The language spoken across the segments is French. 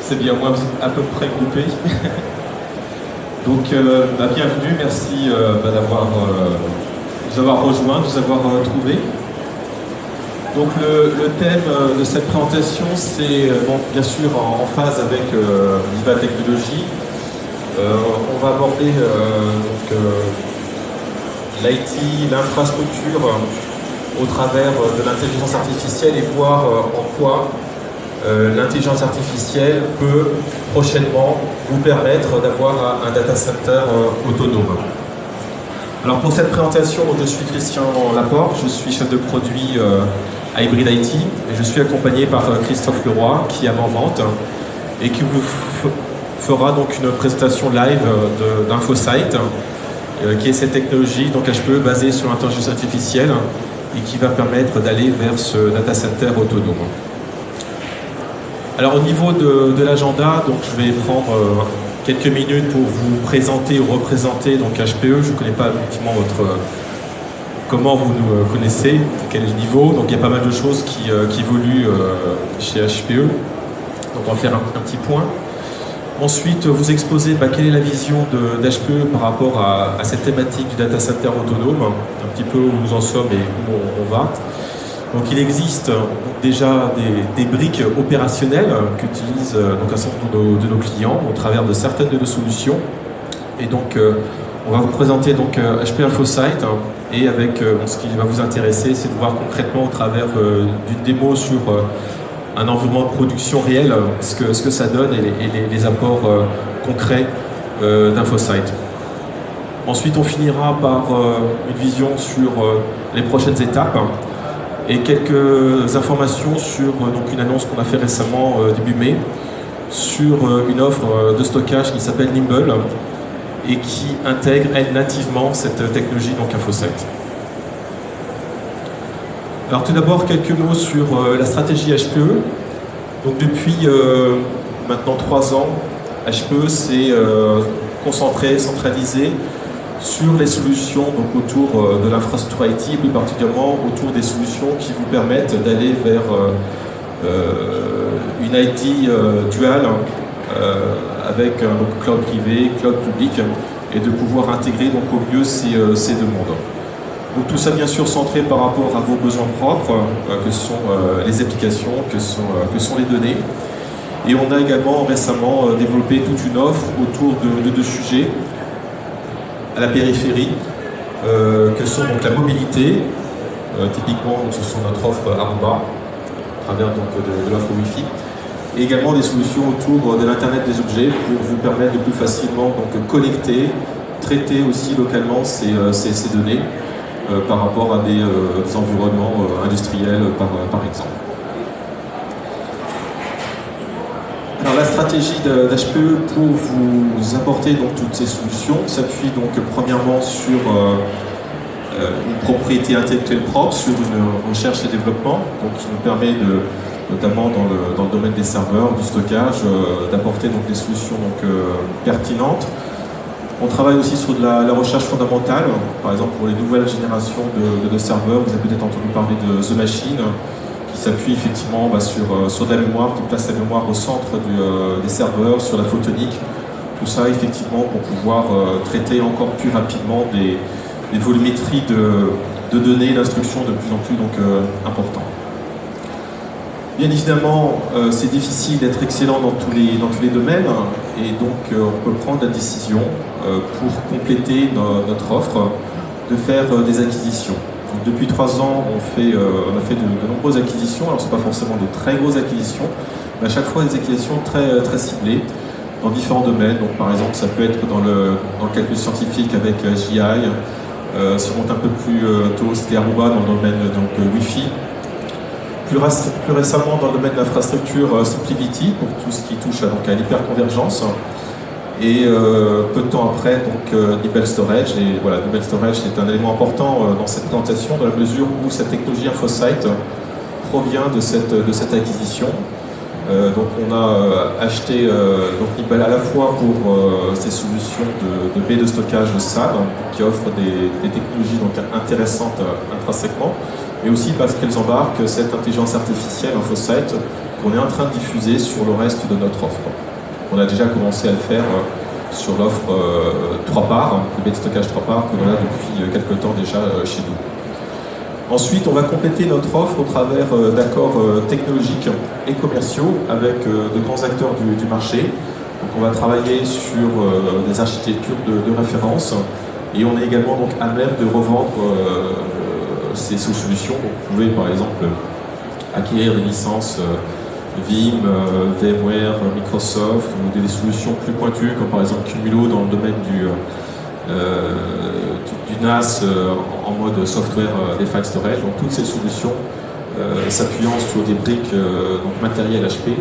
C'est bien, moi, vous êtes à peu près groupés. Donc, bienvenue, merci d'avoir nous avoir rejoints, de nous avoir trouvés. Donc, le thème de cette présentation, c'est bien sûr en phase avec Viva Technologies. On va aborder l'IT, l'infrastructure au travers de l'intelligence artificielle et voir en quoi l'intelligence artificielle peut prochainement vous permettre d'avoir un data center autonome. Alors pour cette présentation, je suis Christian Laporte, je suis chef de produit à Hybrid IT et je suis accompagné par Christophe Leroy qui est avant-vente et qui vous fera donc une présentation live d'InfoSight qui est cette technologie donc HPE basée sur l'intelligence artificielle et qui va permettre d'aller vers ce data center autonome. Alors au niveau de l'agenda, donc je vais prendre quelques minutes pour vous présenter ou représenter donc HPE. Je ne connais pas effectivement comment vous nous connaissez, quel niveau. Donc il y a pas mal de choses qui évoluent chez HPE. Donc on va faire un petit point. Ensuite, vous exposer quelle est la vision d'HPE par rapport à cette thématique du data center autonome, un petit peu où nous en sommes et où on va. Donc il existe déjà des briques opérationnelles qu'utilisent un certain nombre de nos clients au travers de certaines de nos solutions. Et donc on va vous présenter donc HPE InfoSight et avec ce qui va vous intéresser, c'est de voir concrètement au travers d'une démo sur un environnement de production réel ce que ça donne et les apports concrets d'InfoSight. Ensuite on finira par une vision sur les prochaines étapes et quelques informations sur une annonce qu'on a fait récemment début mai sur une offre de stockage qui s'appelle Nimble et qui intègre elle nativement cette technologie donc InfoSight. Alors tout d'abord quelques mots sur la stratégie HPE. Donc depuis maintenant 3 ans, HPE s'est concentré, centralisé sur les solutions donc, autour de l'infrastructure IT, plus particulièrement autour des solutions qui vous permettent d'aller vers une IT dual avec un cloud privé, cloud public, et de pouvoir intégrer donc, au mieux ces deux mondes. Donc tout ça bien sûr centré par rapport à vos besoins propres, que sont les applications, que sont les données. Et on a également récemment développé toute une offre autour de 2 sujets à la périphérie, que sont donc la mobilité, typiquement ce sont notre offre Aruba, à travers donc, de l'offre Wi-Fi, et également des solutions autour de l'Internet des objets pour vous permettre de plus facilement donc, connecter, traiter aussi localement ces données par rapport à des environnements industriels par exemple. Alors la stratégie d'HPE pour vous apporter donc toutes ces solutions s'appuie donc premièrement sur une propriété intellectuelle propre, sur une recherche et développement, donc qui nous permet notamment dans le domaine des serveurs, du stockage, d'apporter donc des solutions donc, pertinentes. On travaille aussi sur de la recherche fondamentale, par exemple pour les nouvelles générations de serveurs, vous avez peut-être entendu parler de The Machine, qui s'appuie effectivement sur de la mémoire, qui place la mémoire au centre des serveurs, sur la photonique, tout ça effectivement pour pouvoir traiter encore plus rapidement des volumétries de données, d'instructions de plus en plus importantes. Bien évidemment, c'est difficile d'être excellent dans tous les domaines et donc on peut prendre la décision pour compléter notre offre de faire des acquisitions. Donc, depuis 3 ans, on a fait de nombreuses acquisitions. Alors, ce n'est pas forcément de très grosses acquisitions, mais à chaque fois des acquisitions très, très ciblées dans différents domaines. Donc, par exemple, ça peut être dans le calcul scientifique avec JI. Si on monte un peu plus tôt, c'était Aruba dans le domaine Wi-Fi. Plus récemment, dans le domaine de l'infrastructure, SimpliVity, pour tout ce qui touche à l'hyperconvergence. Et peu de temps après, Nimble Storage. Et voilà, Nimble Storage, c'est un élément important dans cette présentation, dans la mesure où cette technologie InfoSight provient de cette acquisition. Donc on a acheté Nimble à la fois pour ces solutions de baies de stockage SAN, qui offrent des technologies intéressantes intrinsèquement, mais aussi parce qu'elles embarquent cette intelligence artificielle InfoSight qu'on est en train de diffuser sur le reste de notre offre. On a déjà commencé à le faire sur l'offre 3 parts, le bête stockage 3 parts que l'on a depuis quelques temps déjà chez nous. Ensuite, on va compléter notre offre au travers d'accords technologiques et commerciaux avec de grands acteurs du marché. Donc, on va travailler sur des architectures de référence et on est également donc à même de revendre ces solutions. Donc, vous pouvez par exemple acquérir des licences Vim, VMware, Microsoft ou des solutions plus pointues comme par exemple Cumulo dans le domaine du NAS en mode software defined storage. Donc toutes ces solutions s'appuyant sur des briques donc matériel HP,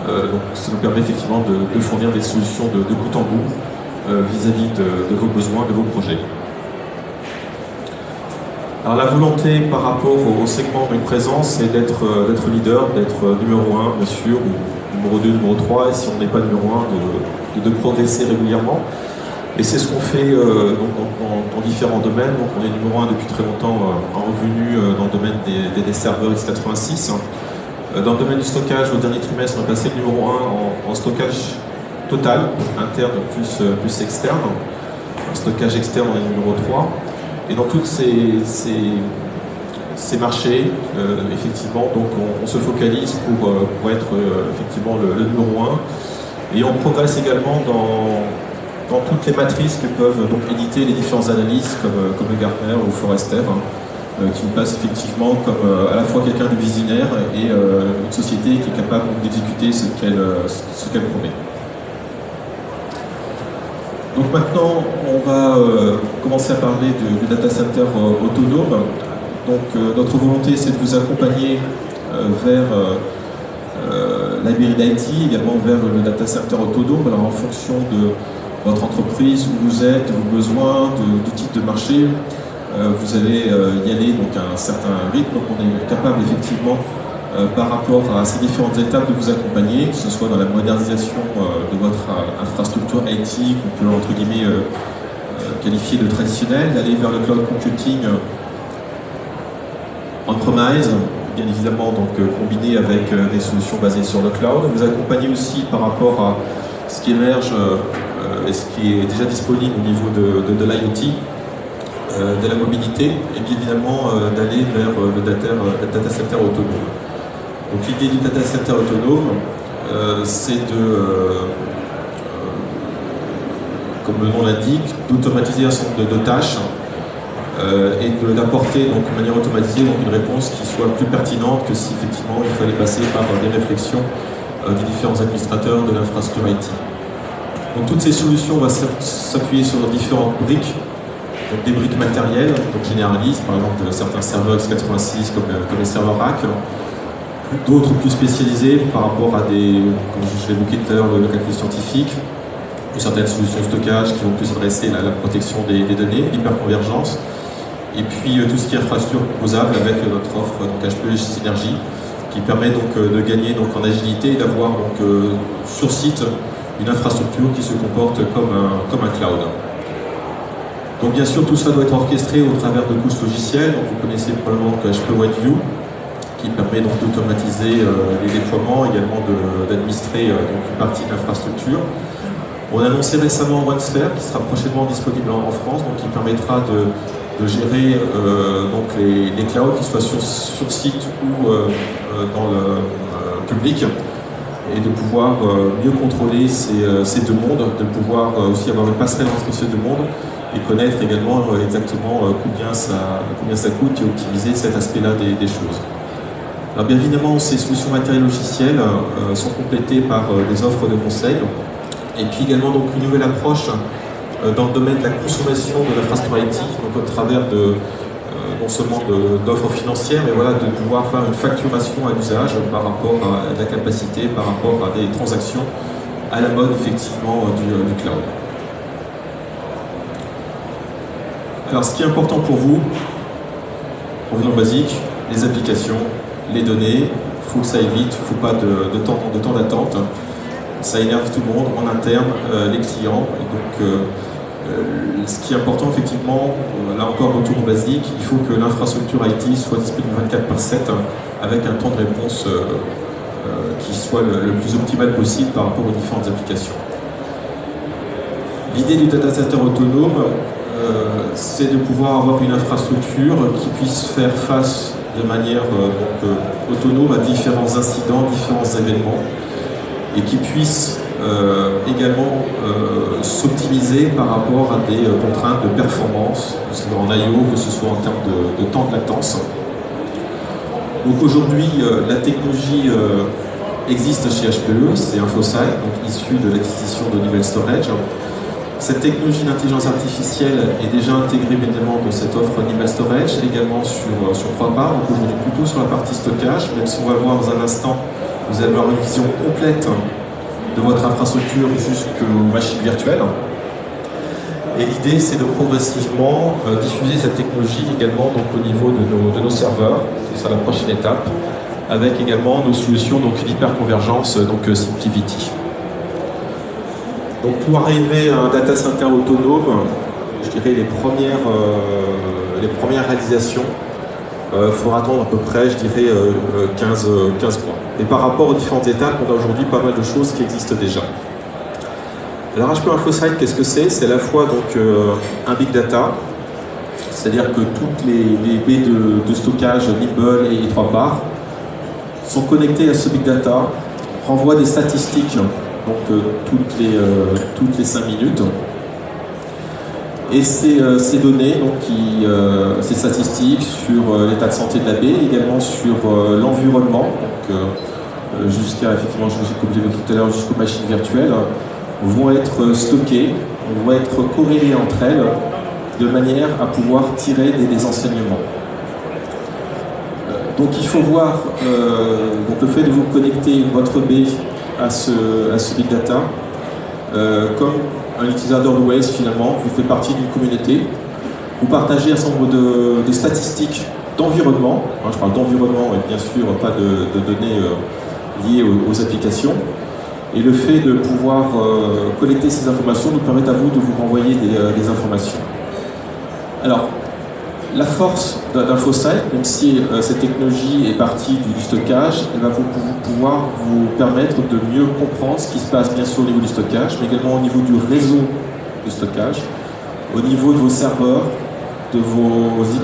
donc ça nous permet effectivement de fournir des solutions de bout en bout vis-à-vis de vos besoins, de vos projets. Alors la volonté par rapport au segment de présence, c'est d'être leader, d'être numéro 1 bien sûr, ou numéro 2, numéro 3, et si on n'est pas numéro 1, de progresser régulièrement. Et c'est ce qu'on fait donc, dans différents domaines. Donc on est numéro 1 depuis très longtemps en revenu dans le domaine des serveurs x86. Dans le domaine du stockage, au dernier trimestre, on est passé numéro 1 en stockage total, interne plus externe. En stockage externe, on est numéro 3. Et dans tous ces marchés, effectivement, donc on se focalise pour être effectivement le numéro 1. Et on progresse également dans toutes les matrices que peuvent donc éditer les différents analystes comme Gartner ou Forrester, qui nous passent effectivement comme à la fois quelqu'un de visionnaire et une société qui est capable d'exécuter ce qu'elle promet. Donc maintenant, on va commencer à parler du data center autonome. Donc notre volonté, c'est de vous accompagner vers l'IBR d'IT, également vers le data center autonome. Alors en fonction de votre entreprise, où vous êtes, vos besoins, du type de marché, vous allez y aller donc à un certain rythme. Donc on est capable effectivement par rapport à ces différentes étapes de vous accompagner, que ce soit dans la modernisation de votre infrastructure IT, qu'on peut entre guillemets qualifier de traditionnelle, d'aller vers le cloud computing on-premise, bien évidemment donc combiné avec des solutions basées sur le cloud. Vous accompagnez aussi par rapport à ce qui émerge et ce qui est déjà disponible au niveau de l'IoT, de la mobilité, et bien évidemment d'aller vers le data center autonome. Donc l'idée du data center autonome, c'est comme le nom l'indique, d'automatiser un certain nombre de tâches et d'apporter donc de manière automatisée donc une réponse qui soit plus pertinente que si effectivement il fallait passer par des réflexions des différents administrateurs de l'infrastructure IT. Donc toutes ces solutions vont s'appuyer sur différentes briques, donc des briques matérielles, donc généralistes, par exemple certains serveurs x86 comme les serveurs rack, d'autres plus spécialisés par rapport à des, comme je l'évoquais tout à l'heure, le calcul scientifique, ou certaines solutions de stockage qui vont plus adresser la protection des données, l'hyperconvergence, et puis tout ce qui est infrastructure composable avec notre offre donc HPE Synergie, qui permet donc de gagner donc en agilité et d'avoir donc sur site une infrastructure qui se comporte comme un cloud. Donc bien sûr tout ça doit être orchestré au travers de couches logicielles. Donc vous connaissez probablement HPE OneView, qui permet donc d'automatiser les déploiements, également d'administrer une partie de l'infrastructure. On a annoncé récemment OneSphere, qui sera prochainement disponible en France, donc qui permettra de gérer donc les clouds, qu'ils soient sur site ou dans le public, et de pouvoir mieux contrôler ces deux mondes, de pouvoir aussi avoir une passerelle entre ces deux mondes, et connaître également exactement combien ça coûte et optimiser cet aspect-là des choses. Alors bien évidemment, ces solutions matérielles logicielles sont complétées par des offres de conseil, et puis également donc une nouvelle approche dans le domaine de la consommation de l'infrastructure IT, donc au travers non seulement d'offres financières, mais voilà, de pouvoir faire une facturation à l'usage par rapport à la capacité, par rapport à des transactions à la mode effectivement du cloud. Alors ce qui est important pour vous, revenons basique, les applications, les données, il faut que ça aille vite, il ne faut pas de temps d'attente. Ça énerve tout le monde, en interne, les clients. Et donc, ce qui est important, effectivement, là encore, retour basique, il faut que l'infrastructure IT soit disponible 24/7 avec un temps de réponse qui soit le plus optimal possible par rapport aux différentes applications. L'idée du data center autonome, c'est de pouvoir avoir une infrastructure qui puisse faire face de manière autonome à différents incidents, différents événements, et qui puisse également s'optimiser par rapport à des contraintes de performance, que ce soit en I/O, que ce soit en termes de temps de latence. Donc aujourd'hui, la technologie existe chez HPE, c'est InfoSight, donc issue de l'acquisition de Honeywell Storage. Cette technologie d'intelligence artificielle est déjà intégrée évidemment dans cette offre Honeywell Storage, également sur 3 parts, donc aujourd'hui plutôt sur la partie stockage, même si on va voir dans un instant, vous allez avoir une vision complète de votre infrastructure jusqu'aux machines virtuelles. Et l'idée, c'est de progressivement diffuser cette technologie également donc, au niveau de nos serveurs, c'est ça la prochaine étape, avec également nos solutions d'hyperconvergence, donc SimpliVity. Donc pour arriver à un data center autonome, je dirais les premières réalisations, il faudra attendre à peu près, je dirais, 15 mois. Et par rapport aux différentes étapes, on a aujourd'hui pas mal de choses qui existent déjà. Alors HPE InfoSight, qu'est-ce que c'est? C'est à la fois donc, un big data, c'est-à-dire que toutes les baies de stockage Nimble et 3 parts sont connectées à ce big data, renvoient des statistiques donc, toutes les 5 minutes. Et ces données, donc, ces statistiques sur l'état de santé de la baie, également sur l'environnement, jusqu'à, effectivement, je vous ai complété tout à l'heure, jusqu'aux machines virtuelles, vont être stockées, vont être corrélées entre elles, de manière à pouvoir tirer des enseignements. Donc il faut voir donc le fait de vous connecter votre baie à ce big data comme un utilisateur de Waze finalement, vous faites partie d'une communauté, vous partagez un certain nombre de statistiques d'environnement, je parle d'environnement et bien sûr pas de données liées aux applications, et le fait de pouvoir collecter ces informations nous permet à vous de vous renvoyer des informations. Alors, la force d'InfoSight, même si cette technologie est partie du stockage, elle va pouvoir vous permettre de mieux comprendre ce qui se passe bien sûr au niveau du stockage, mais également au niveau du réseau de stockage, au niveau de vos serveurs, de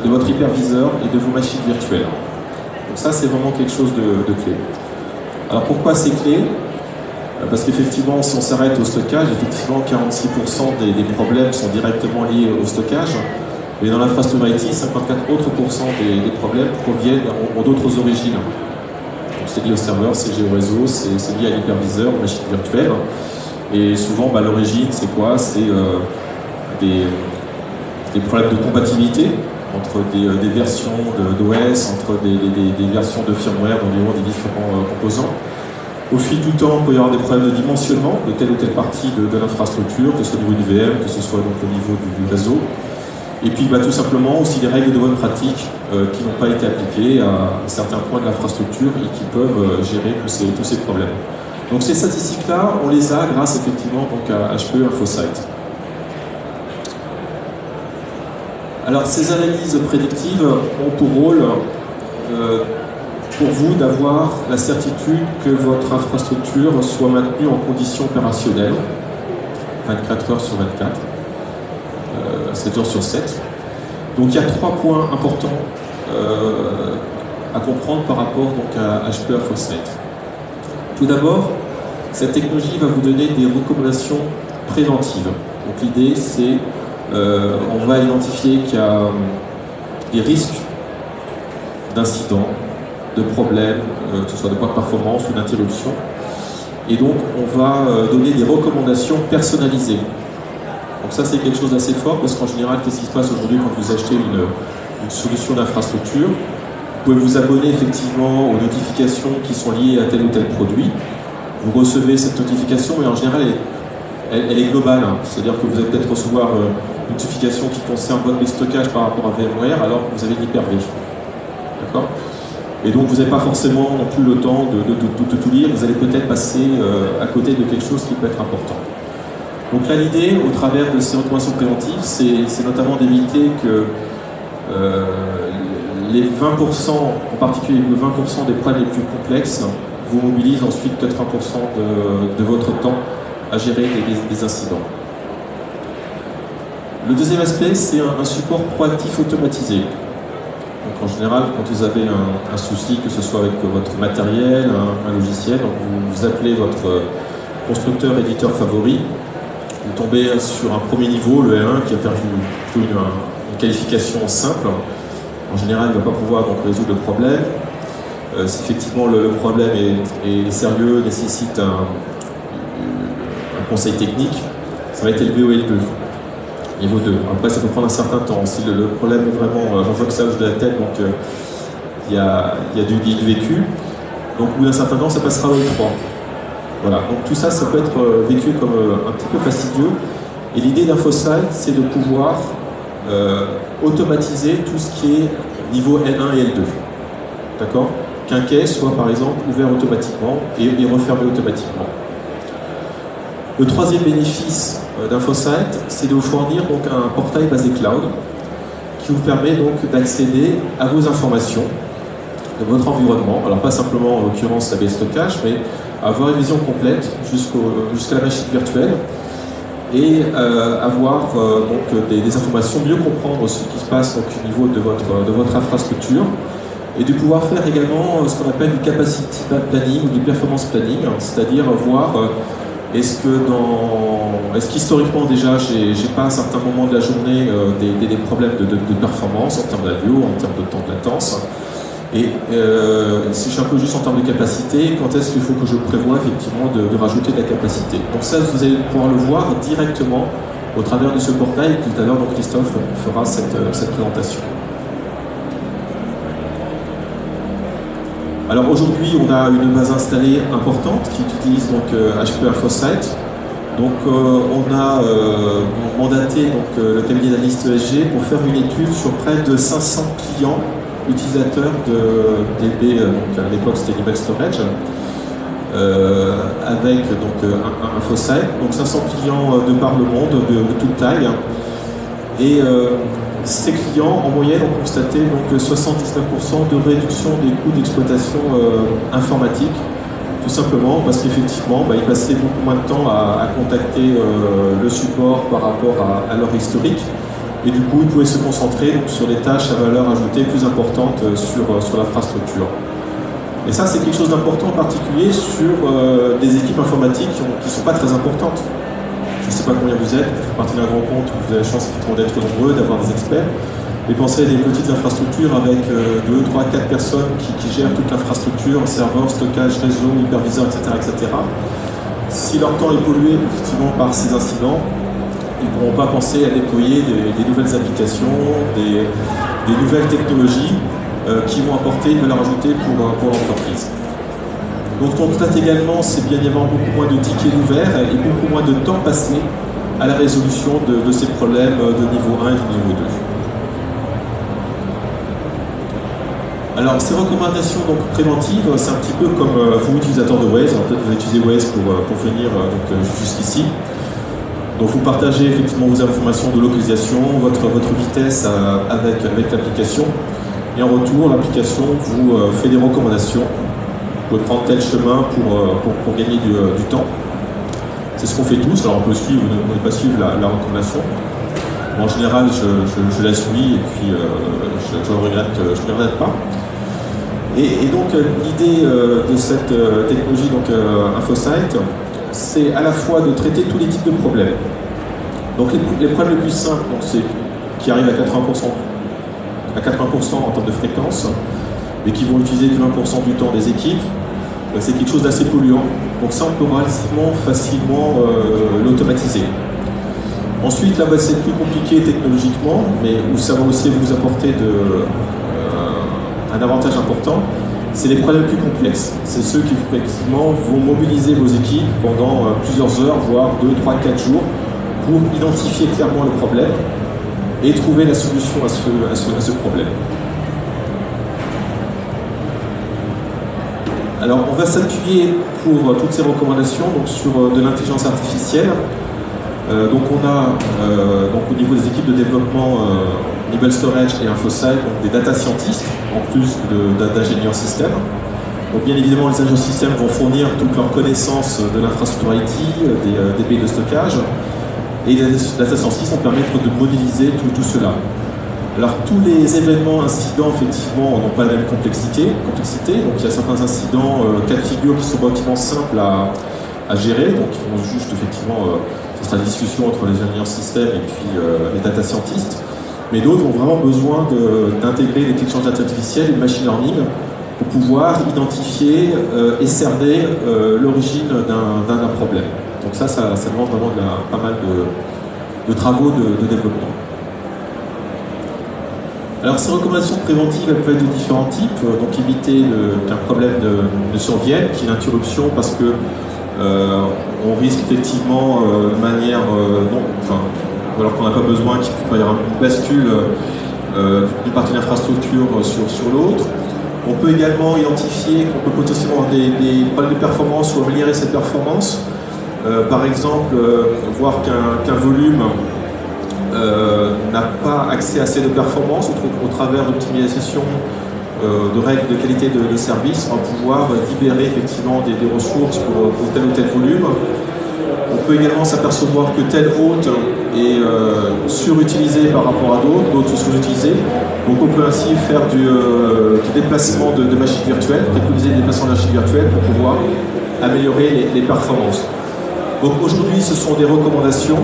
votre hyperviseur et de vos machines virtuelles. Donc ça, c'est vraiment quelque chose de clé. Alors pourquoi c'est clé? Parce qu'effectivement, si on s'arrête au stockage, effectivement, 46% des problèmes sont directement liés au stockage. Mais dans l'infrastructure IT, 54% des problèmes proviennent ont d'autres origines. C'est lié au serveur, c'est lié au réseau, c'est lié à l'hyperviseur, aux machines virtuelles. Et souvent, l'origine, c'est quoi? C'est des problèmes de compatibilité entre des versions d'OS, entre des versions de firmware environ des différents composants. Au fil du temps, il peut y avoir des problèmes de dimensionnement de telle ou telle partie de l'infrastructure, que ce soit au niveau du VM, que ce soit donc au niveau du réseau. Et puis tout simplement aussi des règles de bonne pratique qui n'ont pas été appliquées à certains points de l'infrastructure et qui peuvent gérer tous ces problèmes. Donc ces statistiques-là, on les a grâce effectivement donc, à HPE InfoSight. Alors ces analyses prédictives ont pour rôle pour vous d'avoir la certitude que votre infrastructure soit maintenue en conditions opérationnelles 24 heures sur 24. 7 heures sur 7. Donc il y a 3 points importants à comprendre par rapport donc, à HPE InfoSight. Tout d'abord, cette technologie va vous donner des recommandations préventives. Donc l'idée c'est on va identifier qu'il y a des risques d'incidents, de problèmes, que ce soit de points de performance ou d'interruption. Et donc on va donner des recommandations personnalisées. Donc ça c'est quelque chose d'assez fort parce qu'en général, qu'est-ce qui se passe aujourd'hui quand vous achetez une solution d'infrastructure? Vous pouvez vous abonner effectivement aux notifications qui sont liées à tel ou tel produit. Vous recevez cette notification, mais en général elle est globale. C'est-à-dire que vous allez peut-être recevoir une notification qui concerne votre stockage par rapport à VMware alors que vous avez l'Hyper-V. D'accord? Et donc vous n'avez pas forcément non plus le temps de tout lire, vous allez peut-être passer à côté de quelque chose qui peut être important. Donc là, l'idée, au travers de ces recommandations préventives, c'est notamment d'éviter que les 20%, en particulier les 20% des problèmes les plus complexes, vous mobilise ensuite 80% de votre temps à gérer des incidents. Le deuxième aspect, c'est un support proactif automatisé. Donc en général, quand vous avez un souci, que ce soit avec votre matériel, un logiciel, donc vous appelez votre constructeur, éditeur favori, vous tombez sur un premier niveau, le R1, qui va faire une qualification simple. En général, il ne va pas pouvoir donc résoudre le problème. Si effectivement le problème est sérieux, nécessite un conseil technique, ça va être élevé au L2. Niveau 2. Après, ça peut prendre un certain temps. Si le problème est vraiment, j'en vois que ça hoche de la tête, donc il y a du vécu. Donc au bout d'un certain temps, ça passera au L3. Voilà. Donc tout ça, ça peut être vécu comme un petit peu fastidieux. Et l'idée d'InfoSight, c'est de pouvoir automatiser tout ce qui est niveau L1 et L2. D'accord? Qu'un quai soit par exemple ouvert automatiquement et refermé automatiquement. Le troisième bénéfice d'InfoSight, c'est de vous fournir donc un portail basé cloud qui vous permet donc d'accéder à vos informations de votre environnement. Alors pas simplement en l'occurrence la baie stockage, mais avoir une vision complète jusqu'à la machine virtuelle et avoir donc des informations, mieux comprendre ce qui se passe donc, au niveau de votre infrastructure et de pouvoir faire également ce qu'on appelle du capacity planning ou du performance planning, c'est-à-dire voir est-ce qu'historiquement déjà j'ai pas à certains moments de la journée des problèmes de performance en termes d'AVIO, en termes de temps de latence, et si je suis un peu juste en termes de capacité, quand est-ce qu'il faut que je prévoie effectivement de rajouter de la capacité. Donc ça, vous allez pouvoir le voir directement au travers de ce portail. Tout à l'heure, donc Christophe fera cette présentation. Alors aujourd'hui, on a une base installée importante qui utilise donc HP InfoSight. Donc on a mandaté donc, le cabinet d'analyste ESG pour faire une étude sur près de 500 clients utilisateurs de DB, donc à l'époque c'était Nibel Storage, avec donc InfoSight, donc 500 clients de par le monde, de toute taille. Et ces clients, en moyenne, ont constaté donc 79% de réduction des coûts d'exploitation informatique, tout simplement parce qu'effectivement, ils passaient beaucoup moins de temps à contacter le support par rapport à leur historique, et du coup, ils pouvaient se concentrer donc, sur des tâches à valeur ajoutée plus importantes sur l'infrastructure. Et ça, c'est quelque chose d'important en particulier sur des équipes informatiques qui ne sont pas très importantes. Je ne sais pas combien vous êtes, vous faites partie d'un grand compte où vous avez la chance d'être nombreux, d'avoir des experts. Mais pensez à des petites infrastructures avec 2, 3, 4 personnes qui gèrent toute l'infrastructure, serveur, stockage, réseau, hyperviseur, etc., etc. Si leur temps est pollué effectivement par ces incidents, ils ne pourront pas penser à déployer des nouvelles applications, des nouvelles technologies qui vont apporter une valeur ajoutée pour l'entreprise. Donc on constate également, c'est bien évidemment beaucoup moins de tickets ouverts et beaucoup moins de temps passé à la résolution de ces problèmes de niveau 1 et de niveau 2. Alors ces recommandations donc, préventives, c'est un petit peu comme vous, utilisateur de Waze. Peut-être vous utilisez Waze pour venir jusqu'ici. Donc vous partagez effectivement vos informations de localisation, votre vitesse avec l'application. Et en retour, l'application vous fait des recommandations. Vous pouvez prendre tel chemin pour gagner du temps. C'est ce qu'on fait tous. Alors on peut suivre ou ne pas suivre la recommandation. En général, je la suis et puis je ne regrette pas. Et donc l'idée de cette technologie InfoSight, c'est à la fois de traiter tous les types de problèmes. Donc les problèmes les plus simples, qui arrivent à 80% en termes de fréquence, mais qui vont utiliser que 20% du temps des équipes, c'est quelque chose d'assez polluant. Donc ça, on peut relativement facilement l'automatiser. Ensuite, là, c'est plus compliqué technologiquement, mais où ça va aussi vous apporter un avantage important, c'est les problèmes plus complexes. C'est ceux qui, effectivement, vont mobiliser vos équipes pendant plusieurs heures, voire 2, 3, 4 jours, pour identifier clairement le problème et trouver la solution à ce problème. Alors, on va s'appuyer pour toutes ces recommandations donc, sur de l'intelligence artificielle. Donc, on a donc, au niveau des équipes de développement Nibel Storage et InfoSight, donc des data scientists, en plus d'ingénieurs système. Donc bien évidemment, les ingénieurs systèmes vont fournir toute leur connaissance de l'infrastructure IT, des baies de stockage, et les data scientists vont permettre de modéliser tout cela. Alors tous les événements, incidents, effectivement, n'ont pas la même complexité. Donc il y a certains incidents, cas de figure qui sont relativement simples à gérer, donc ils vont juste effectivement, ce sera la discussion entre les ingénieurs systèmes et puis les data scientists. Mais d'autres ont vraiment besoin d'intégrer les technologies artificielles et le machine learning pour pouvoir identifier et cerner l'origine d'un problème. Donc ça demande vraiment pas mal de travaux de développement. Alors ces recommandations préventives, elles peuvent être de différents types, donc éviter qu'un problème ne survienne, qu'il y ait une interruption parce que on risque effectivement de manière alors qu'on n'a pas besoin qu'il puisse y avoir une bascule d'une partie de l'infrastructure sur l'autre. On peut également identifier qu'on peut potentiellement avoir des problèmes de performance ou améliorer cette performance. Par exemple, voir qu'un volume n'a pas accès à assez de performance au travers d'optimisation de règles de qualité de service, on va pouvoir libérer effectivement des ressources pour tel ou tel volume. On peut également s'apercevoir que tel hôte est surutilisé par rapport à d'autres sous-utilisés. Donc on peut ainsi faire du déplacement de machines virtuelles, préconiser le déplacement de machines virtuelles pour pouvoir améliorer les performances. Donc aujourd'hui ce sont des recommandations.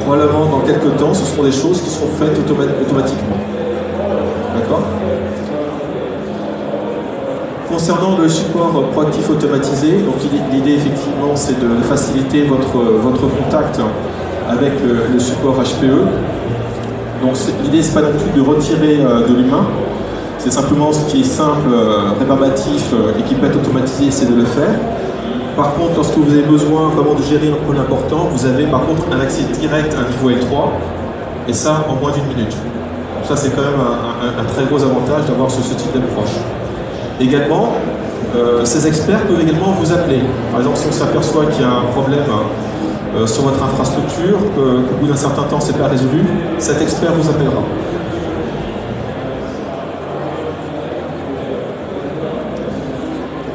Probablement dans quelques temps, ce seront des choses qui seront faites automatiquement. D'accord ? Concernant le support proactif automatisé, donc l'idée effectivement c'est de faciliter votre contact avec le support HPE. Donc l'idée c'est pas non plus de retirer de l'humain, c'est simplement ce qui est simple, rébarbatif et qui peut être automatisé, c'est de le faire. Par contre, lorsque vous avez besoin vraiment de gérer un pôle important, vous avez par contre un accès direct à un niveau L3, et ça en moins d'1 minute. Donc ça c'est quand même un très gros avantage d'avoir ce type d'approche. Également, ces experts peuvent également vous appeler. Par exemple, si on s'aperçoit qu'il y a un problème sur votre infrastructure, qu'au bout d'un certain temps c'est pas résolu, cet expert vous appellera.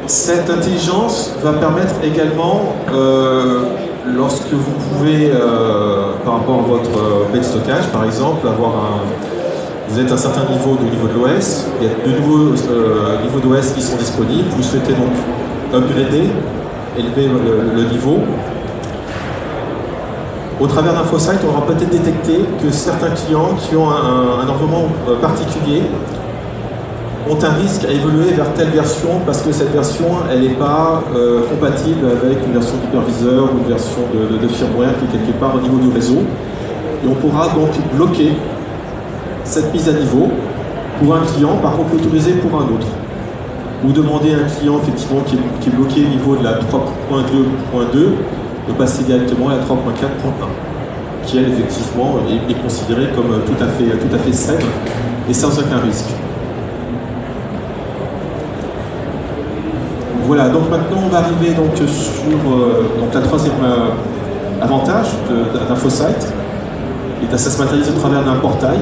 Cette intelligence va permettre également, lorsque vous pouvez, par rapport à votre baie de stockage, par exemple, vous êtes à un certain niveau de l'OS, il y a de nouveaux niveaux d'OS qui sont disponibles, vous souhaitez donc upgrader, élever le niveau. Au travers d'InfoSight, on aura peut-être détecté que certains clients qui ont un environnement particulier ont un risque à évoluer vers telle version parce que cette version, elle n'est pas compatible avec une version d'hyperviseur ou une version de firmware qui est quelque part au niveau du réseau. Et on pourra donc bloquer cette mise à niveau pour un client, par contre l'autoriser pour un autre. Ou demander à un client effectivement qui est bloqué au niveau de la 3.2.2 de passer directement à la 3.4.1, qui elle effectivement est considérée comme tout à fait saine et sans aucun risque. Voilà, donc maintenant on va arriver donc sur la troisième avantage d'InfoSight, et ça se matérialise au travers d'un portail.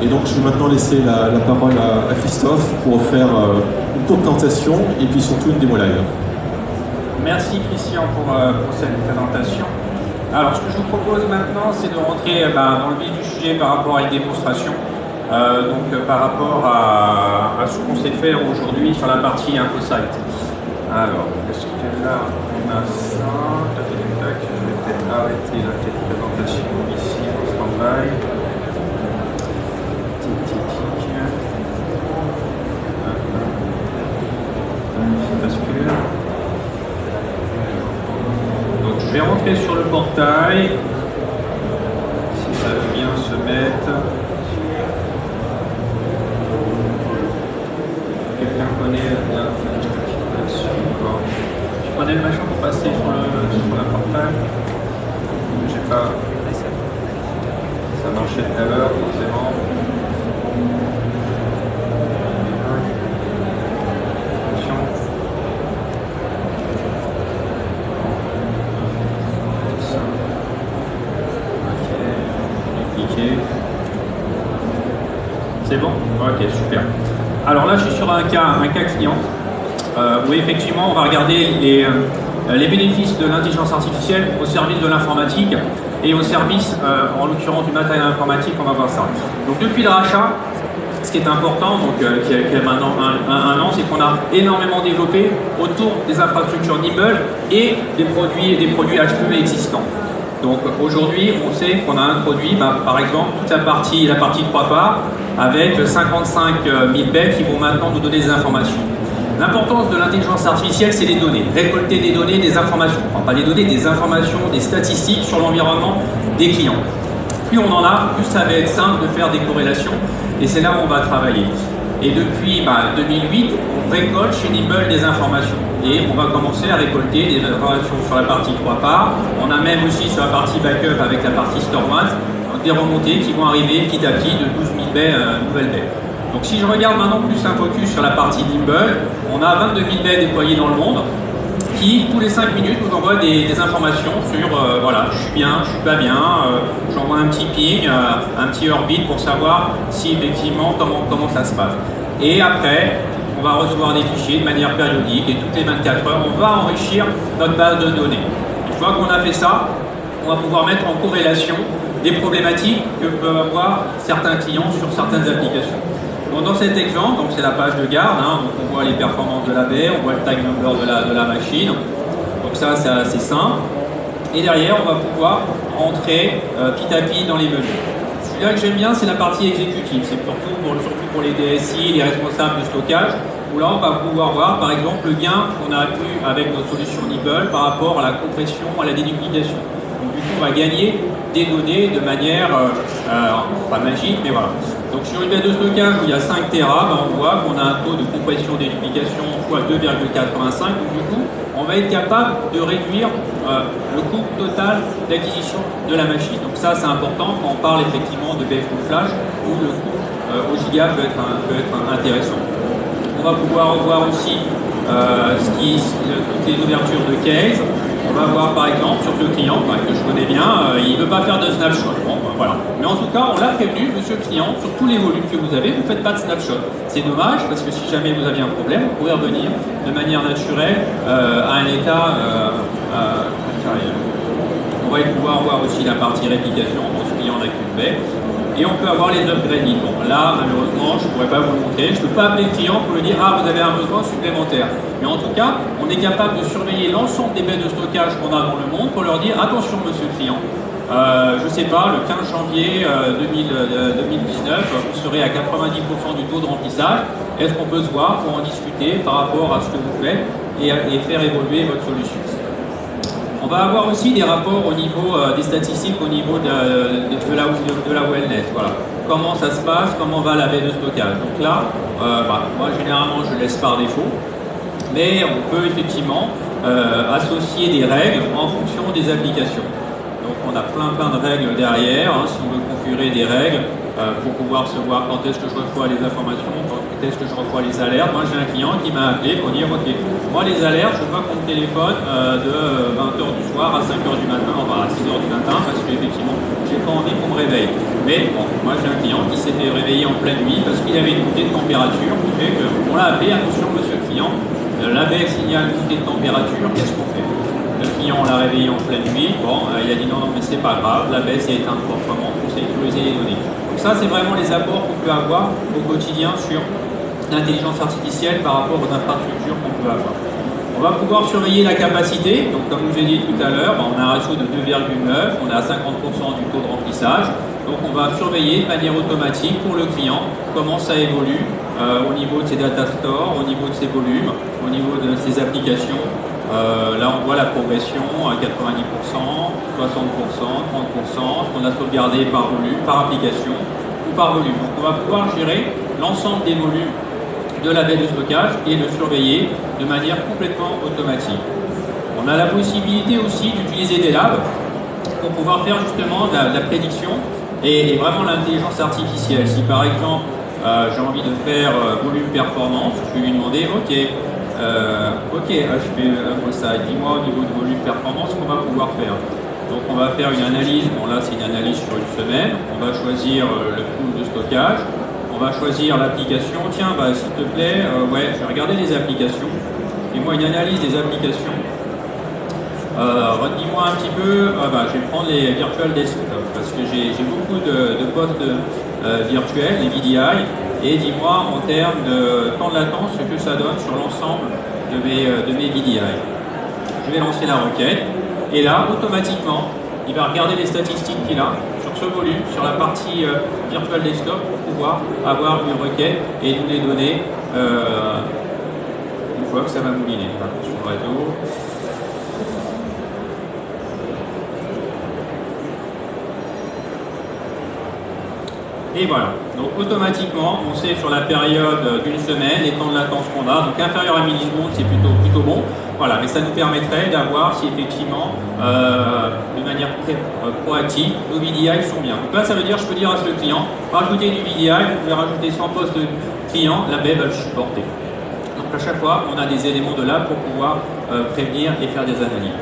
Et donc je vais maintenant laisser la parole à Christophe pour faire une courte présentation et puis surtout une démo live. Merci Christian pour cette présentation. Alors ce que je vous propose maintenant, c'est de rentrer dans le vif du sujet par rapport à une démonstration. Par rapport à ce qu'on sait faire aujourd'hui sur la partie InfoSight. Alors, est-ce que là on a ça? Je vais peut-être arrêter la présentation ici en stand-by. Donc je vais rentrer sur le portail. Si ça veut bien se mettre. Quelqu'un connaît la je prenais le machin pour passer sur la portail. J'ai pas. Ça marchait tout à l'heure, forcément. Attention. Ça. Ok. Cliquer. C'est bon? Ok, super. Alors là, je suis sur un cas client. où effectivement on va regarder les bénéfices de l'intelligence artificielle au service de l'informatique et au service, en l'occurrence, du matériel informatique. On va voir ça. Donc depuis le rachat, ce qui est important, donc, qui a maintenant un an, c'est qu'on a énormément développé autour des infrastructures Nimble et des produits HPE existants. Donc aujourd'hui, on sait qu'on a introduit, par exemple, toute la partie 3 parts avec 55 000 baies qui vont maintenant nous donner des informations. L'importance de l'intelligence artificielle, c'est les données. Récolter des données, des informations. Enfin, pas des données, des informations, des statistiques sur l'environnement des clients. Plus on en a, plus ça va être simple de faire des corrélations. Et c'est là où on va travailler. Et depuis 2008, on récolte chez Nimble des informations. Et on va commencer à récolter des informations sur la partie 3 parts. On a même aussi sur la partie backup avec la partie store one, des remontées qui vont arriver petit à petit de 12 000 baies, nouvelles baies. Donc si je regarde maintenant plus un focus sur la partie Nimble, on a 22 000 baies déployées dans le monde qui, tous les 5 minutes, nous envoient des informations sur voilà, je suis bien, je suis pas bien, j'envoie un petit ping, un petit orbit pour savoir si effectivement comment ça se passe. Et après, on va recevoir des fichiers de manière périodique et toutes les 24 heures, on va enrichir notre base de données. Une fois qu'on a fait ça, on va pouvoir mettre en corrélation des problématiques que peuvent avoir certains clients sur certaines applications. Donc dans cet exemple, c'est la page de garde, donc on voit les performances de la baie, on voit le tag number de la machine. Donc ça, c'est assez simple. Et derrière, on va pouvoir rentrer petit à petit dans les menus. Celui-là que j'aime bien, c'est la partie exécutive. C'est surtout pour les DSI, les responsables de stockage, où là, on va pouvoir voir, par exemple, le gain qu'on a eu avec notre solution Nimble par rapport à la compression, à la déduplication. Donc du coup, on va gagner des données de manière, pas magique, mais voilà. Donc sur une baie de stockage où il y a 5 Tera, on voit qu'on a un taux de compression déduplication fois 2,85. Donc du coup, on va être capable de réduire le coût total d'acquisition de la machine. Donc ça, c'est important quand on parle effectivement de baie full flash, où le coût au giga peut être intéressant. On va pouvoir voir aussi toutes les ouvertures de case. On va voir par exemple sur ce client que je connais bien, il ne veut pas faire de snapshot. Bon, voilà. Mais en tout cas, on l'a prévenu, monsieur le client, sur tous les volumes que vous avez, vous ne faites pas de snapshot. C'est dommage parce que si jamais vous aviez un problème, vous pouvez revenir de manière naturelle à un état carrière. On va pouvoir voir aussi la partie réplication dans ce client n'a qu'une baie. Et on peut avoir les upgrades. Bon, là, malheureusement, je ne pourrais pas vous le montrer. Je ne peux pas appeler le client pour lui dire « Ah, vous avez un besoin supplémentaire ». Mais en tout cas, on est capable de surveiller l'ensemble des baies de stockage qu'on a dans le monde pour leur dire « Attention, monsieur le client, je ne sais pas, le 15 janvier 2019, vous serez à 90% du taux de remplissage. Est-ce qu'on peut se voir pour en discuter par rapport à ce que vous faites et faire évoluer votre solution ?» On va avoir aussi des rapports au niveau des statistiques au niveau de la wellness. Voilà. Comment ça se passe, comment va la baie de stockage. Donc là, moi généralement je laisse par défaut, mais on peut effectivement associer des règles en fonction des applications. Donc on a plein de règles derrière, si on veut configurer des règles pour pouvoir se voir quand est-ce que je reçois les informations, quand est-ce que je reçois les alertes. Moi j'ai un client qui m'a appelé pour dire ok, moi les alertes, je veux pas qu'on me téléphone de 20h du soir à 5h du matin, enfin à 6h du matin, parce qu'effectivement j'ai pas envie qu'on me réveille. Mais bon, moi j'ai un client qui s'est fait réveiller en pleine nuit parce qu'il avait une montée de température, qui fait qu'on l'a appelé, attention monsieur le client, la baie signale une montée de température, qu'est-ce qu'on fait? Le client, on l'a réveillé en pleine nuit, bon, il a dit non, mais c'est pas grave, la baie s'est éteinte proprement pour sécuriser les données. Donc ça, c'est vraiment les apports qu'on peut avoir au quotidien sur l'intelligence artificielle par rapport aux infrastructures qu'on peut avoir. On va pouvoir surveiller la capacité, donc comme je vous ai dit tout à l'heure, on a un ratio de 2,9, on est à 50% du taux de remplissage, donc on va surveiller de manière automatique pour le client comment ça évolue au niveau de ses data stores, au niveau de ses volumes, au niveau de ses applications. Là, on voit la progression à 90%, 60%, 30%, qu'on a sauvegardé par volume, par application ou par volume. Donc, on va pouvoir gérer l'ensemble des volumes de la baie de stockage et le surveiller de manière complètement automatique. On a la possibilité aussi d'utiliser des labs pour pouvoir faire justement de la prédiction et vraiment l'intelligence artificielle. Si par exemple, j'ai envie de faire volume performance, je vais lui demander ok, HP Infocyte, dis-moi au niveau de volume performance ce qu'on va pouvoir faire. Donc on va faire une analyse, bon là c'est une analyse sur une semaine, on va choisir le pool de stockage, on va choisir l'application, tiens s'il te plaît, ouais je vais regarder les applications, et moi une analyse des applications. Dis-moi un petit peu, je vais prendre les virtual desktop parce que j'ai beaucoup de postes virtuels, les VDI, et dis-moi en termes de temps de latence ce que ça donne sur l'ensemble de mes VDI. Je vais lancer la requête et là, automatiquement, il va regarder les statistiques qu'il a sur ce volume, sur la partie virtual desktop pour pouvoir avoir une requête et nous les donner une fois que ça va mouliner. Sur le réseau. Et voilà, donc automatiquement, on sait sur la période d'une semaine les temps de latence qu'on a, donc inférieur à millisecondes, c'est plutôt bon. Voilà, mais ça nous permettrait d'avoir si effectivement, de manière proactive, nos VDI sont bien. Donc là, ça veut dire, je peux dire à ce client, rajouter du VDI, vous pouvez rajouter 100 postes de client, la baie va le supporter. Donc à chaque fois, on a des éléments de là pour pouvoir prévenir et faire des analyses.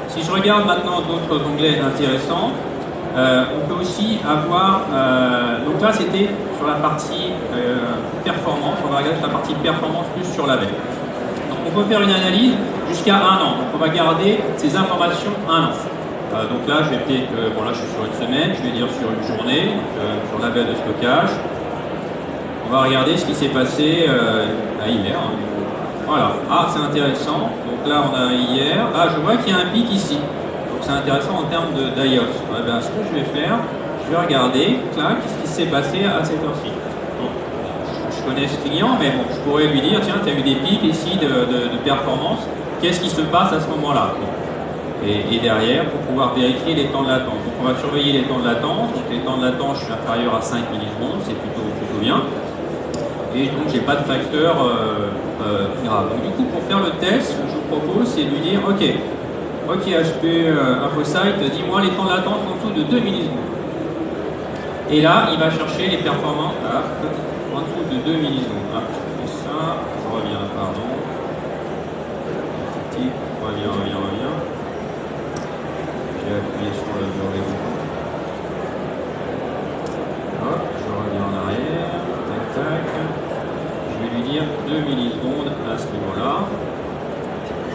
Si je regarde maintenant d'autres onglets intéressants, on peut aussi avoir, donc là c'était sur la partie performance, on va regarder sur la partie performance plus sur la baie. Donc on peut faire une analyse jusqu'à 1 an, donc on va garder ces informations 1 an. Donc là je vais peut-être, bon là je suis sur une semaine, je vais dire sur une journée, sur la baie de stockage. On va regarder ce qui s'est passé hier. Voilà, c'est intéressant, donc là on a hier, je vois qu'il y a un pic ici. C'est intéressant en termes d'IOS. Ce que je vais faire, je vais regarder qu'est-ce qui s'est passé à cette heure-ci. Je connais ce client, mais bon, je pourrais lui dire, tiens, tu as eu des pics ici de performance, qu'est-ce qui se passe à ce moment-là? Et derrière, pour pouvoir vérifier les temps de latence. Donc on va surveiller les temps de latence. Donc les temps de latence, je suis inférieur à 5 millisecondes, c'est plutôt bien. Et donc j'ai pas de facteur grave. Donc du coup, pour faire le test, ce que je vous propose, c'est de lui dire, ok, HP InfoSight, dis-moi les temps de latence en dessous de 2 millisecondes. Et là, il va chercher les performances en dessous de 2 millisecondes. Je fais ça, je reviens, pardon. Reviens. J'ai appuyé sur le verrou. Hop, je reviens en arrière. Tac. Je vais lui dire 2 millisecondes à ce niveau-là.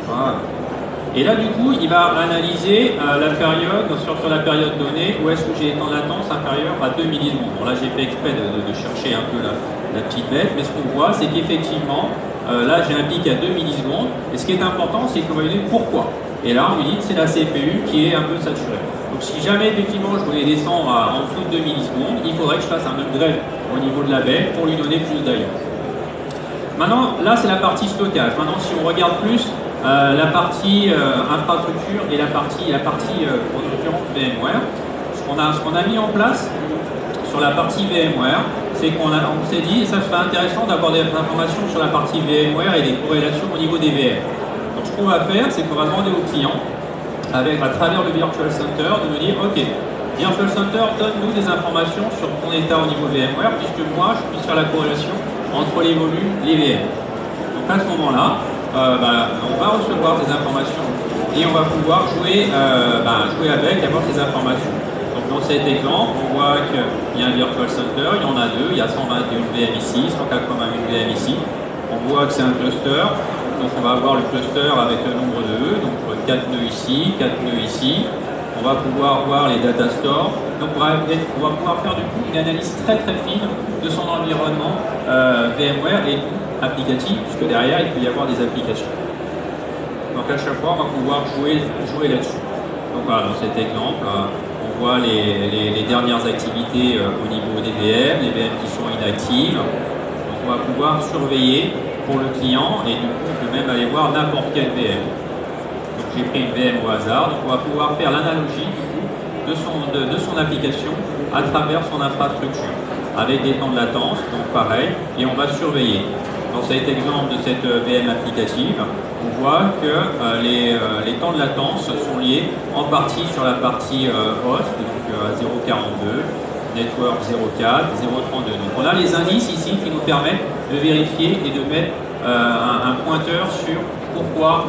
Voilà. Et là, du coup, il va analyser la période, sur la période donnée, où est-ce que j'ai un temps de latence inférieur à 2 millisecondes. Bon, là, j'ai fait exprès de chercher un peu la petite bête, mais ce qu'on voit, c'est qu'effectivement, là, j'ai un pic à 2 millisecondes. Et ce qui est important, c'est qu'on va lui dire pourquoi. Et là, on lui dit que c'est la CPU qui est un peu saturée. Donc, si jamais, effectivement, je voulais descendre en dessous de 2 millisecondes, il faudrait que je fasse un upgrade au niveau de la bête pour lui donner plus d'IO. Maintenant, là, c'est la partie stockage. Maintenant, si on regarde plus, la partie infrastructure et la partie en l'occurrence VMware. Ce qu'on a mis en place sur la partie VMware, c'est qu'on s'est dit, et ça serait intéressant d'avoir des informations sur la partie VMware et des corrélations au niveau des VM. Donc ce qu'on va faire, c'est qu'on va demander au client, à travers le Virtual Center, de me dire, ok, Virtual Center, donne-nous des informations sur ton état au niveau VMware, puisque moi, je puisse faire la corrélation entre les volumes, les VM. Donc à ce moment-là, on va recevoir des informations et on va pouvoir jouer avec, avoir ces informations. Donc dans cet exemple, on voit qu'il y a un Virtual Center, il y en a deux, il y a 121 VM ici, 181 VM ici. On voit que c'est un cluster, donc on va avoir le cluster avec le nombre de nœuds, donc 4 nœuds ici, 4 nœuds ici. On va pouvoir voir les data stores, donc on va pouvoir faire du coup une analyse très fine de son environnement VMware et applicatif, puisque derrière il peut y avoir des applications. Donc à chaque fois on va pouvoir jouer là-dessus. Donc voilà, dans cet exemple, on voit les dernières activités au niveau des VM, les VM qui sont inactives. Donc on va pouvoir surveiller pour le client et du coup on peut même aller voir n'importe quel VM. Donc j'ai pris une VM au hasard, donc on va pouvoir faire l'analogie du coup de son application à travers son infrastructure avec des temps de latence, donc pareil, et on va surveiller. Dans cet exemple de cette VM applicative, on voit que les temps de latence sont liés en partie sur la partie host, donc à 0.42, network 0.4, 0.32. Donc on a les indices ici qui nous permettent de vérifier et de mettre un pointeur sur pourquoi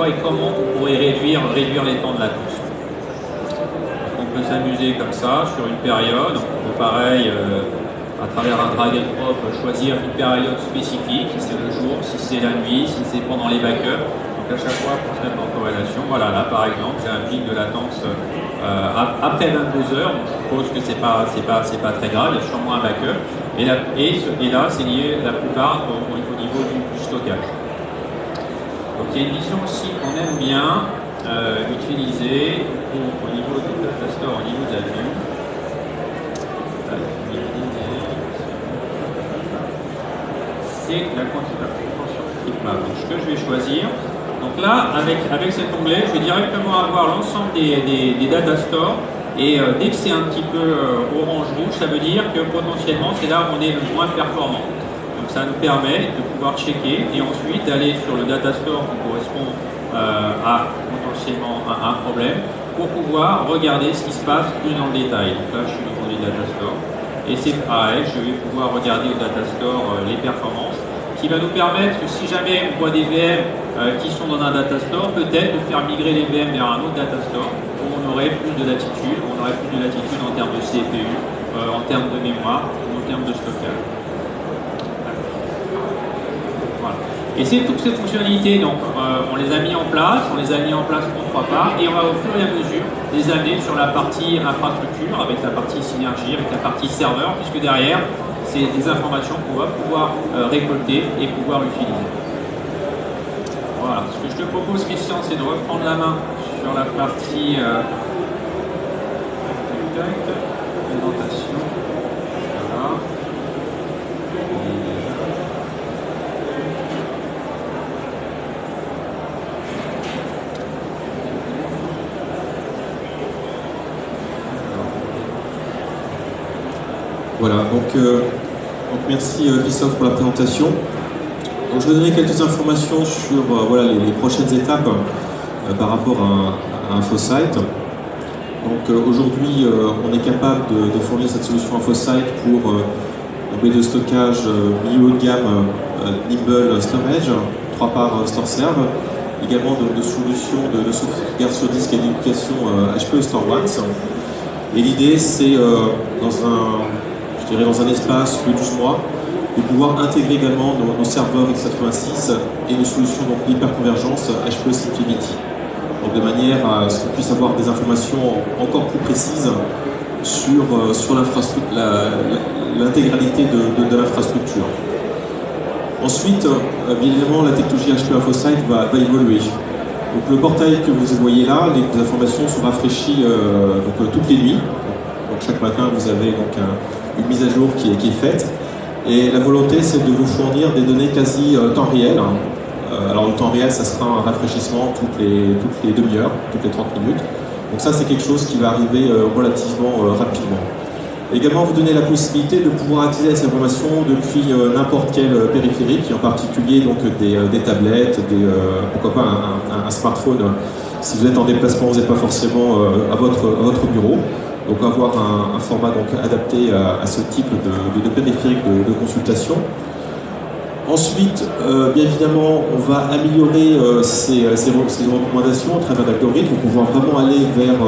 et comment on pourrait réduire les temps de latence. On peut s'amuser comme ça sur une période, on peut pareil à travers un drag and drop, choisir une période spécifique, si c'est le jour, si c'est la nuit, si c'est pendant les backups. Donc à chaque fois, pour se mettre en corrélation, voilà, là par exemple, j'ai un pic de latence après 22 heures, donc je suppose que c'est pas très grave, il y a sûrement un backup. Et là, c'est lié la plupart au niveau du stockage. Donc il y a une vision aussi qu'on aime bien utiliser au niveau du data store, au niveau de la vue. C'est la configuration Figma. Donc ce que je vais choisir. Donc là, avec cet onglet, je vais directement avoir l'ensemble des data stores. Et dès que c'est un petit peu orange-rouge, ça veut dire que potentiellement c'est là où on est le moins performant. Donc ça nous permet de pouvoir checker et ensuite d'aller sur le data store qui correspond à potentiellement un problème pour pouvoir regarder ce qui se passe plus dans le détail. Donc là, je suis dans les data store et c'est pareil, je vais pouvoir regarder au data store les performances, qui va nous permettre que si jamais on voit des VM qui sont dans un data store, peut-être de faire migrer les VM vers un autre data store où on aurait plus de latitude, en termes de CPU, en termes de mémoire, en termes de stockage. Voilà. Et c'est toutes ces fonctionnalités, donc on les a mis en place, pour 3 parts, et on va au fur et à mesure les amener sur la partie infrastructure, avec la partie synergie, avec la partie serveur, puisque derrière, c'est des informations qu'on va pouvoir récolter et pouvoir utiliser. Voilà, ce que je te propose, Christian, c'est de reprendre la main sur la partie présentation. Voilà. Voilà, donc merci Christophe pour la présentation. Donc, je vais donner quelques informations sur voilà, les prochaines étapes par rapport à InfoSight. Donc aujourd'hui, on est capable de fournir cette solution InfoSight pour un baies de stockage milieu haut de gamme Nimble Storage, 3 parts StoreServe, également de solutions de sauvegarde sur disque et d'éducation HPE StoreOne. Et l'idée, c'est dans un espace de 12 mois, de pouvoir intégrer également nos serveurs x86 et nos solutions d'hyperconvergence HPE SimpliVity. Donc de manière à ce qu'on puisse avoir des informations encore plus précises sur l'intégralité de l'infrastructure. Ensuite, bien évidemment, la technologie HPE InfoSight va évoluer. Donc le portail que vous voyez là, les informations sont rafraîchies toutes les nuits. Donc chaque matin, vous avez donc une mise à jour qui est faite. Et la volonté, c'est de vous fournir des données quasi temps réel. Alors le temps réel, ça sera un rafraîchissement toutes les demi-heures, toutes les 30 minutes. Donc ça, c'est quelque chose qui va arriver relativement rapidement. Également, vous donner la possibilité de pouvoir accéder à ces informations depuis n'importe quel périphérique, et en particulier donc des tablettes, pourquoi pas un smartphone. Si vous êtes en déplacement, vous n'êtes pas forcément à votre bureau. Donc avoir un format donc adapté à ce type de périphérique de consultation. Ensuite, bien évidemment, on va améliorer ces recommandations à travers l'algorithme pour pouvoir vraiment aller vers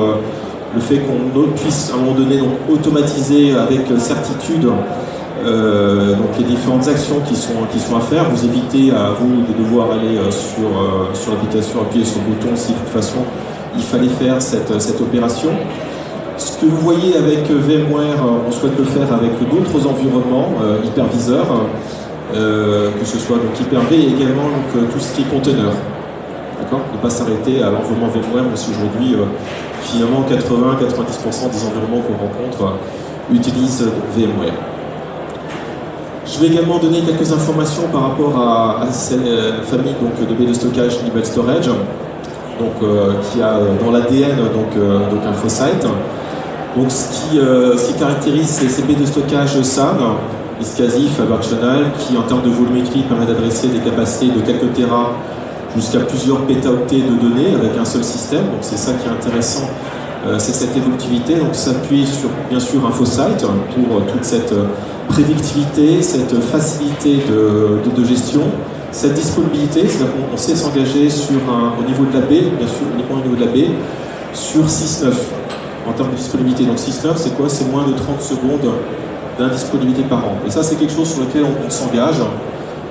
le fait qu'on puisse à un moment donné donc, automatiser avec certitude donc les différentes actions qui sont à faire. Vous évitez à vous de devoir aller sur l'application, appuyer sur le bouton si de toute façon il fallait faire cette opération. Ce que vous voyez avec VMware, on souhaite le faire avec d'autres environnements hyperviseurs, que ce soit donc Hyper-V et également donc, tout ce qui est container. D'accord ? Ne pas s'arrêter à l'environnement VMware, même si aujourd'hui, finalement, 80-90% des environnements qu'on rencontre utilisent VMware. Je vais également donner quelques informations par rapport à cette famille donc, de baies de stockage Nimble Storage, donc, qui a dans l'ADN donc InfoSight. Donc, ce qui caractérise ces baies de stockage SAN, iSCSI, Fibre-Channel, qui en termes de volumétrie permet d'adresser des capacités de quelques terras jusqu'à plusieurs pétaoctets de données avec un seul système. Donc c'est ça qui est intéressant, c'est cette évolutivité. Donc s'appuyer sur bien sûr InfoSight pour toute cette prédictivité, cette facilité de gestion, cette disponibilité. C'est-à-dire qu'on sait s'engager au niveau de la baie, bien sûr uniquement au niveau de la baie, sur 6.9 en termes de disponibilité. Donc 6.9 c'est quoi? C'est moins de 30 secondes d'indisponibilité par an. Et ça, c'est quelque chose sur lequel on s'engage.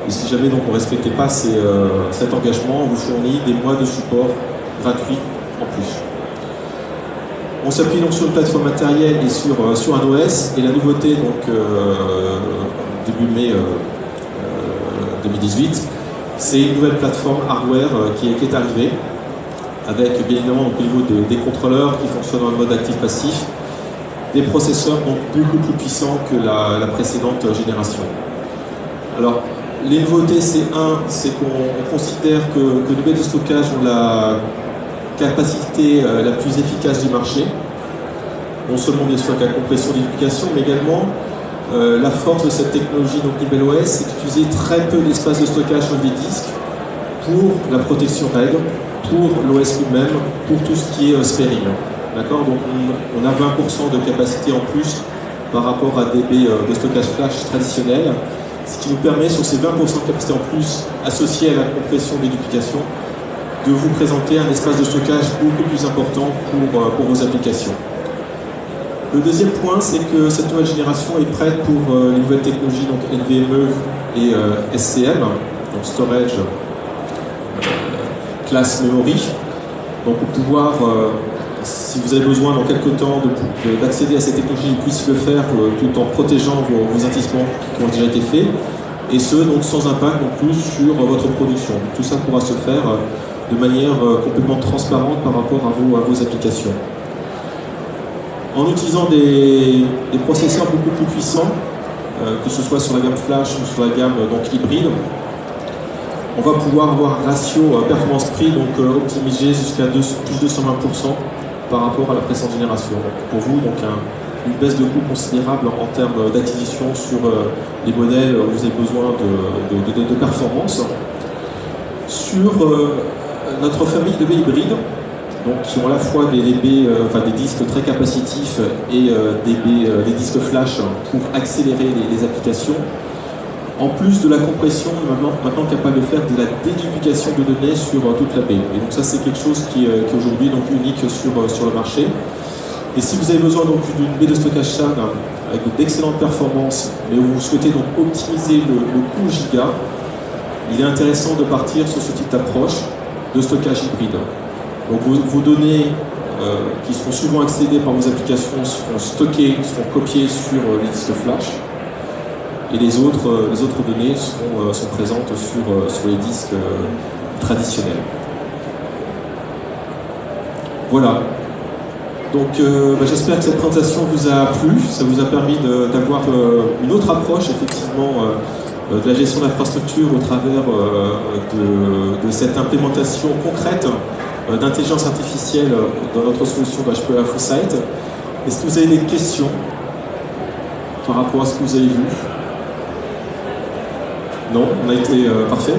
Et si jamais donc, on ne respectait pas cet engagement, on vous fournit des mois de support gratuits en plus. On s'appuie donc sur une plateforme matérielle et sur un OS. Et la nouveauté, donc, début mai 2018, c'est une nouvelle plateforme hardware qui est arrivée, avec bien évidemment donc, au niveau des contrôleurs qui fonctionnent en mode actif-passif, des processeurs donc beaucoup plus puissants que la précédente génération. Alors, les nouveautés, c'est qu'on considère que nos baies de stockage ont la capacité la plus efficace du marché, non seulement bien sûr avec la compression et l'unification, mais également la force de cette technologie, donc NibelOS, c'est d'utiliser très peu d'espace de stockage sur des disques pour la protection RAID, pour l'OS lui-même, pour tout ce qui est sparing. D'accord? Donc on a 20% de capacité en plus par rapport à des baies de stockage flash traditionnels, ce qui nous permet, sur ces 20% de capacité en plus associés à la compression et duplication, de vous présenter un espace de stockage beaucoup plus important pour vos applications. Le deuxième point, c'est que cette nouvelle génération est prête pour les nouvelles technologies, donc NVMe et SCM, donc Storage Class Memory. Donc pour pouvoir, si vous avez besoin dans quelques temps d'accéder à cette technologie, vous puissiez le faire tout en protégeant vos investissements qui ont déjà été faits, et ce, donc sans impact non plus sur votre production. Tout ça pourra se faire de manière complètement transparente par rapport à vos applications. En utilisant des processeurs beaucoup plus puissants, que ce soit sur la gamme flash ou sur la gamme donc, hybride, on va pouvoir avoir un ratio performance-prix optimisé jusqu'à plus de 120% par rapport à la précédente génération. Donc, pour vous, donc, une baisse de coût considérable en termes d'acquisition sur les modèles où vous avez besoin de performance. Sur notre famille de baies hybrides, donc, qui ont à la fois des disques très capacitifs et des disques flash pour accélérer les applications. En plus de la compression, maintenant capable de faire de la déduplication de données sur toute la baie. Et donc ça, c'est quelque chose qui est aujourd'hui unique sur le marché. Et si vous avez besoin d'une baie de stockage SAN avec d'excellentes performances, mais où vous souhaitez donc optimiser le coût giga, il est intéressant de partir sur ce type d'approche de stockage hybride. Donc vos données qui seront souvent accédées par vos applications seront stockées, seront copiées sur les disques flash, et les autres données sont présentes sur les disques traditionnels. Voilà. Donc j'espère que cette présentation vous a plu, ça vous a permis d'avoir une autre approche effectivement de la gestion d'infrastructure au travers de cette implémentation concrète d'intelligence artificielle dans notre solution HPE InfoSight. Est-ce que vous avez des questions par rapport à ce que vous avez vu? Non, on a été parfait.